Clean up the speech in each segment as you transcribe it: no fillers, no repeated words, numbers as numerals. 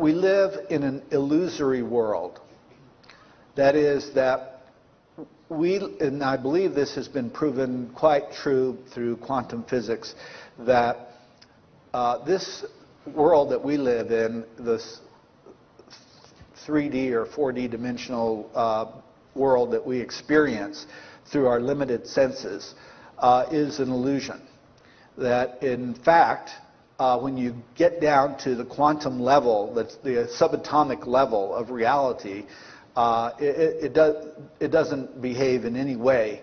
we live in an illusory world. That is that and I believe this has been proven quite true through quantum physics, that this world that we live in, this 3D or 4D dimensional world that we experience through our limited senses, is an illusion. That in fact, when you get down to the quantum level, that's the subatomic level of reality, it doesn't behave in any way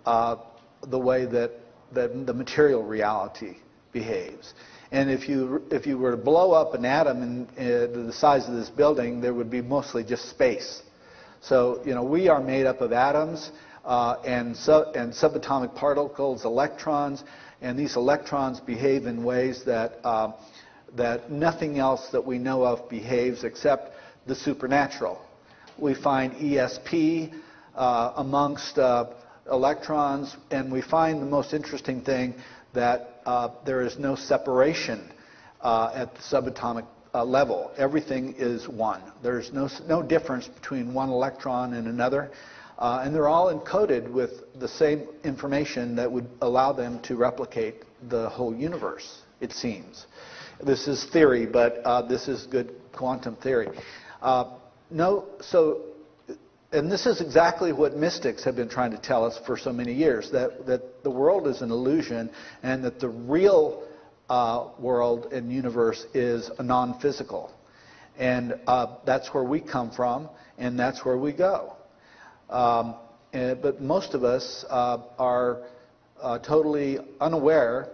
the way that the material reality behaves. And if you were to blow up an atom the size of this building, there would be mostly just space. So we are made up of atoms and subatomic particles, electrons, and these electrons behave in ways that that nothing else that we know of behaves except the supernatural. We find ESP amongst electrons, and we find the most interesting thing that there is no separation at the subatomic level. Everything is one. There's no difference between one electron and another, and they're all encoded with the same information that would allow them to replicate the whole universe, it seems. This is theory, but this is good quantum theory. And this is exactly what mystics have been trying to tell us for so many years, that the world is an illusion and that the real world and universe is a non-physical. And that's where we come from, and that's where we go. But most of us are totally unaware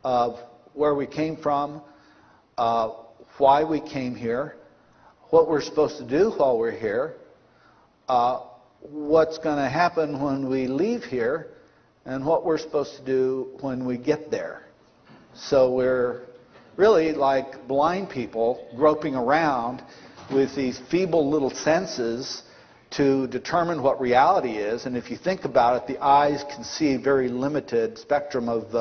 of where we came from, why we came here, what we're supposed to do while we're here, what's going to happen when we leave here, and what we're supposed to do when we get there. So we're really like blind people groping around with these feeble little senses to determine what reality is. And if you think about it, the eyes can see very limited spectrum of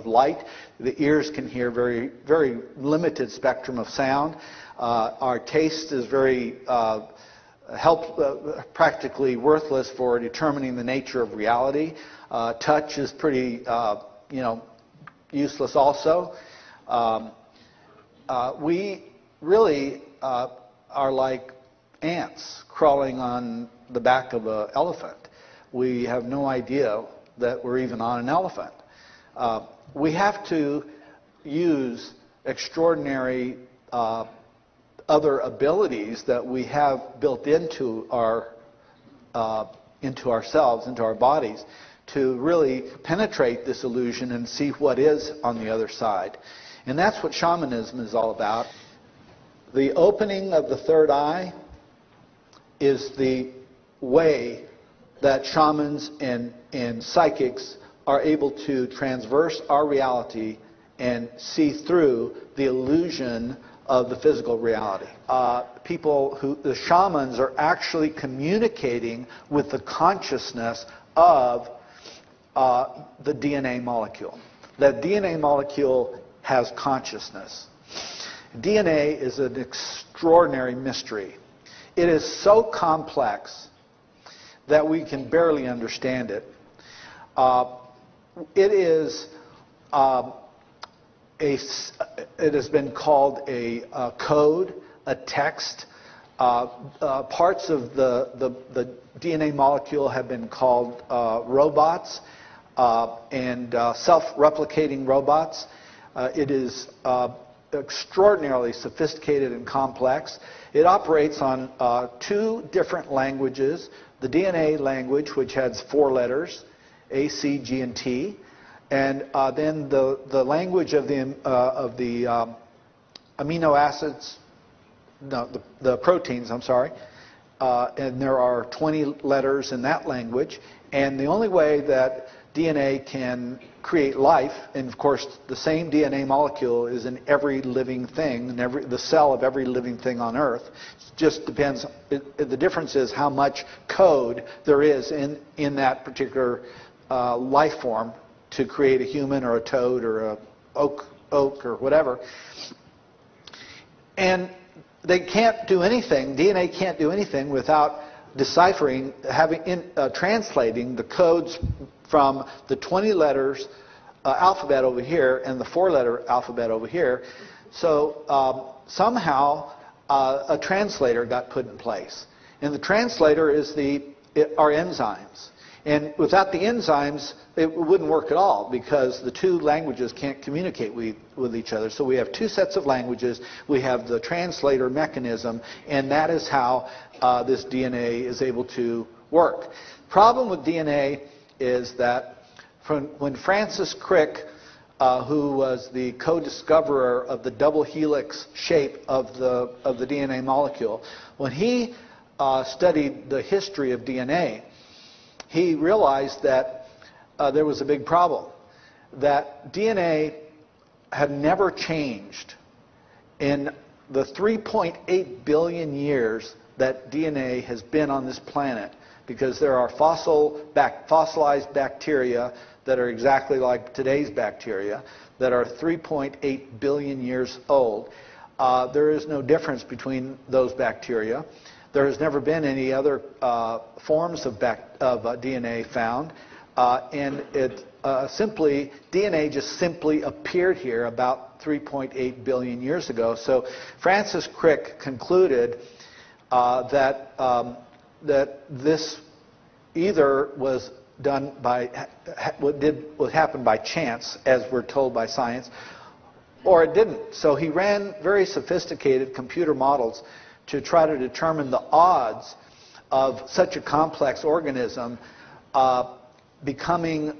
light. The ears can hear very, very limited spectrum of sound. Our taste is very practically worthless for determining the nature of reality. Touch is pretty, useless also. We really are like ants crawling on the back of an elephant. We have no idea that we're even on an elephant. We have to use extraordinary other abilities that we have built into ourselves, into our bodies, to really penetrate this illusion and see what is on the other side. And that's what shamanism is all about. The opening of the third eye is the way that shamans and psychics are able to transverse our reality and see through the illusion of the physical reality. The shamans are actually communicating with the consciousness of the DNA molecule. That DNA molecule has consciousness. DNA is an extraordinary mystery. It is so complex that we can barely understand it. It has been called a code, a text. Parts of the DNA molecule have been called robots and self-replicating robots. It is extraordinarily sophisticated and complex. It operates on two different languages. The DNA language, which has 4 letters, A, C, G, and T. And then the language of the amino acids, no, the proteins, I'm sorry. And there are 20 letters in that language. And the only way that DNA can create life, and of course the same DNA molecule is in every living thing, in the cell of every living thing on Earth. It just depends, the difference is how much code there is in that particular life form to create a human or a toad or a oak or whatever. And they can't do anything, DNA can't do anything without deciphering, translating the codes from the 20 letters alphabet over here and the 4-letter alphabet over here. So somehow a translator got put in place. And the translator is our enzymes. And without the enzymes, it wouldn't work at all because the two languages can't communicate with each other. So we have two sets of languages. We have the translator mechanism, and that is how this DNA is able to work. Problem with DNA is that when Francis Crick, who was the co-discoverer of the double helix shape of the DNA molecule, when he studied the history of DNA, he realized that there was a big problem, that DNA had never changed in the 3.8 billion years that DNA has been on this planet, because there are fossilized bacteria that are exactly like today's bacteria that are 3.8 billion years old. There is no difference between those bacteria. There has never been any other forms of DNA found, and DNA just simply appeared here about 3.8 billion years ago. So Francis Crick concluded that this either was done by what happened by chance, as we're told by science, or it didn't. So he ran very sophisticated computer models to try to determine the odds of such a complex organism being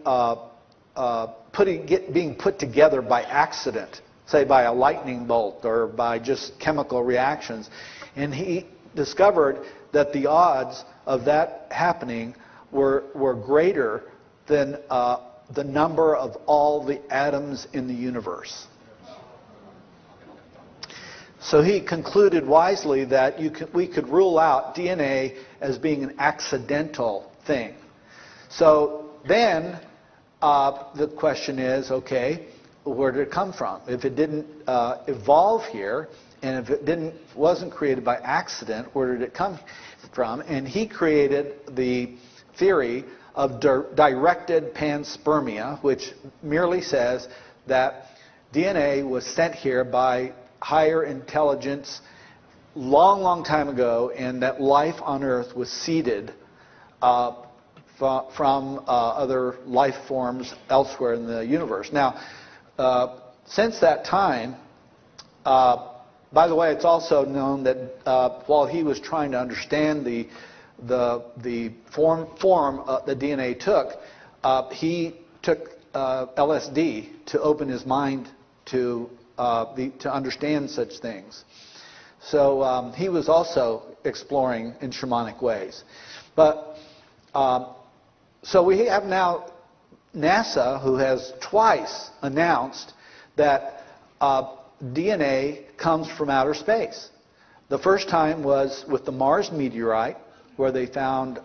put together by accident, say by a lightning bolt or by just chemical reactions. And he discovered that the odds of that happening were greater than the number of all the atoms in the universe. So he concluded wisely that we could rule out DNA as being an accidental thing. So then the question is, okay, where did it come from? If it didn't evolve here, and if it wasn't created by accident, where did it come from? And he created the theory of directed panspermia, which merely says that DNA was sent here by higher intelligence long time ago, and that life on Earth was seeded from other life forms elsewhere in the universe. Now, since that time, by the way, it's also known that while he was trying to understand the form that DNA took, he took LSD to open his mind to understand such things. So he was also exploring in shamanic ways. But so we have now NASA, who has twice announced that DNA comes from outer space. The first time was with the Mars meteorite, where they found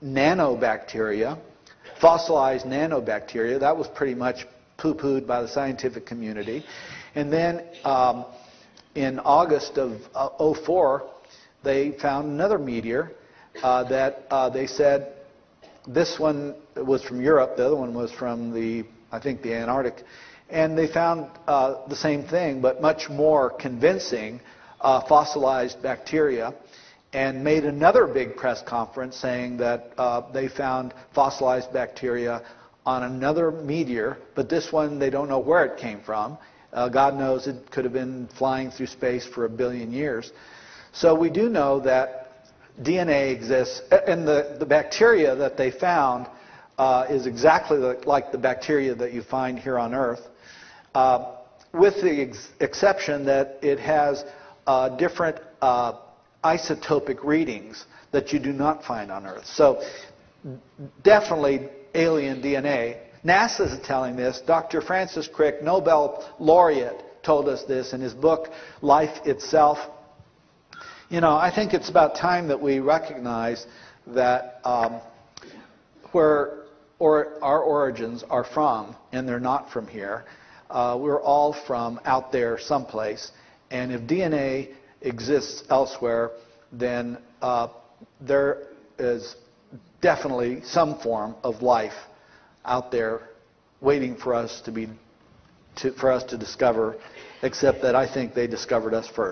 nanobacteria, fossilized nanobacteria. That was pretty much poo-pooed by the scientific community. And then in August of 2004, they found another meteor that they said, this one was from Europe, the other one was from I think the Antarctic. And they found the same thing, but much more convincing, fossilized bacteria, and made another big press conference saying that they found fossilized bacteria on another meteor, but this one they don't know where it came from. God knows it could have been flying through space for 1 billion years. So we do know that DNA exists, and the bacteria that they found is exactly like the bacteria that you find here on Earth, with the exception that it has different isotopic readings that you do not find on Earth. So definitely alien DNA. NASA is telling this. Dr. Francis Crick, Nobel laureate, told us this in his book, Life Itself. You know, I think it's about time that we recognize that where our origins are from, and they're not from here, we're all from out there someplace. And if DNA exists elsewhere, then there is definitely some form of life out there waiting for us to discover, except that I think they discovered us first.